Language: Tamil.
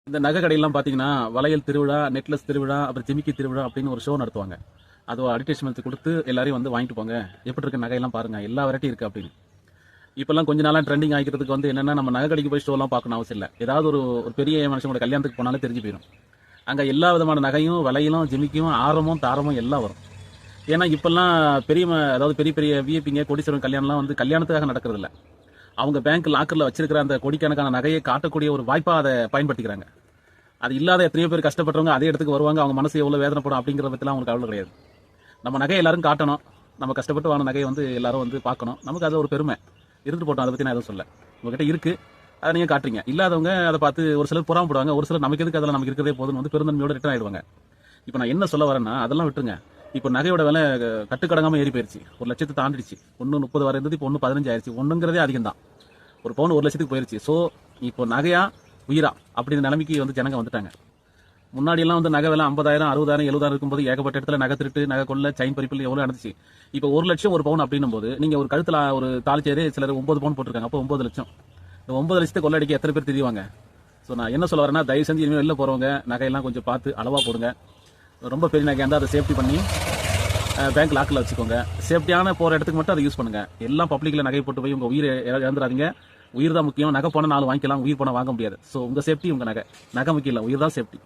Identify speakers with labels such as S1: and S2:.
S1: இந்த நகை கடையெல்லாம் பார்த்தீங்கன்னா வளையல் திருவிழா, நெக்லஸ் திருவிழா, அப்புறம் ஜிமிக்கி திருவிழா அப்படின்னு ஒரு ஷோ நடத்துவாங்க. அது ஒரு அட்வர்டைஸ்மெண்ட் கொடுத்து எல்லாரையும் வந்து வாங்கிட்டு போங்க, எப்படி இருக்கு நகையெல்லாம் பாருங்க, எல்லா வெரைட்டி இருக்கு அப்படின்னு. இப்பெல்லாம் கொஞ்ச நாளாக ட்ரெண்டிங் ஆகிக்கிறதுக்கு வந்து என்னன்னா, நம்ம நகை கடைக்கு போய் ஷோலாம் பார்க்கணும் அவசியம் இல்லை. ஏதாவது ஒரு பெரிய மனுஷனோட கல்யாணத்துக்கு போனாலே தெரிஞ்சு போயிடும். அங்கே எல்லா விதமான நகையும், வளையலும், ஜிமிக்கியும், ஆரமும், தாரமும் எல்லாம் வரும். ஏன்னா இப்பெல்லாம் அதாவது பெரிய பெரிய விஐபிங்க, கோடீஸ்வரன் கல்யாணம்லாம் வந்து கல்யாணத்துக்காக நடக்கிறது இல்லை. அவங்க பேங்க் லாக்கரில் வச்சிருக்கிற அந்த கோடிக்கணக்கான நகையை காட்டக்கூடிய ஒரு வாய்ப்பாக அதை பயன்படுத்திக்கிறாங்க. அது இல்லாத எத்தனையோ பேர் கஷ்டப்படுறவங்க அதே இடத்துக்கு வருவாங்க, அவங்க மனசு எவ்வளோ வேதனைப்படும் அப்படிங்கிற பற்றிலாம் அவங்களுக்கு கவலை கிடையாது. நம்ம நகையை எல்லாரும் காட்டணும், நம்ம கஷ்டப்பட்டு வாங்கின நகையை வந்து எல்லாரும் வந்து பார்க்கணும், நமக்கு அது ஒரு பெருமை இருந்துட்டு போட்டோம். அதை பற்றி நான் எதுவும் சொல்ல, உங்ககிட்ட இருக்கு, அதை நீங்கள் காட்டுறீங்க. இல்லாதவங்க அதை பார்த்து ஒரு சிலர் புறாமப்படுவாங்க, ஒரு சிலர் நமக்கு எதுக்கு அதெல்லாம் நமக்கு இருக்கிறதே போதும் வந்து பெருந்தன்மையோட ரிட்டர்ன் ஆயிடுவாங்க. இப்போ நான் என்ன சொல்ல வரேன்னா, அதெல்லாம் விட்டுருங்க. இப்போ நகையோட விலை கட்டுக்கடங்காமல் ஏறி போயிருச்சு, 1,00,000 தாண்டிடுச்சு. 1,30 வரை இருந்தது, இப்போ 1,15 ஆயிடுச்சு. ஒன்றுங்கிறதே அதிகம் தான். ஒரு பவுன் 1,00,000 போயிருச்சு. ஸோ இப்போ நகையா உயிரா அப்படிங்கிற நிலைமைக்கு வந்து ஜனங்க வந்துட்டாங்க. முன்னாடியெல்லாம் வந்து நகை விலை 50,000, 60,000, 70,000 இருக்கும்போது ஏகப்பட்ட இடத்துல நகை திருட்டு, நகை கொள்ள, செயின் பறிப்பில் எவ்வளோ நடந்துச்சு. இப்போ 1,00,000 ஒரு பவுன் அப்படின்னும் போது நீங்க ஒரு கழுத்துல ஒரு தாலிச்சேரி சிலர் 9 பவுன் போட்டிருக்காங்க, அப்போ 9,00,000. இந்த 9,00,000 கொள்ளடிக்க எத்தனை பேர் தெரியுவாங்க? ஸோ நான் என்ன சொல்ல வரேன்னா, தயவு செஞ்சு இனிமேல் வெளில போறவங்க நகையெல்லாம் கொஞ்சம் பார்த்து அளவா போடுங்க. ரொம்ப பெரிய நகையாக இருந்தால் அதை சேஃப்டி பண்ணி பேங்க் லாக்கில் வச்சுக்கோங்க. சேஃப்டியான போகிற இடத்துக்கு மட்டும் அதை யூஸ் பண்ணுங்க. எல்லாம் பப்ளிக்கில் நகை போட்டு போய் உங்கள் உயிரை இழந்துடாதீங்க. உயிர் தான் முக்கியம். நகை போனால் 4 வாங்கிக்கலாம், உயிர் போனால் வாங்க முடியாது. ஸோ உங்கள் சேஃப்டி உங்கள் நகை முக்கியம் இல்லை, உயிர் தான் சேஃப்டி.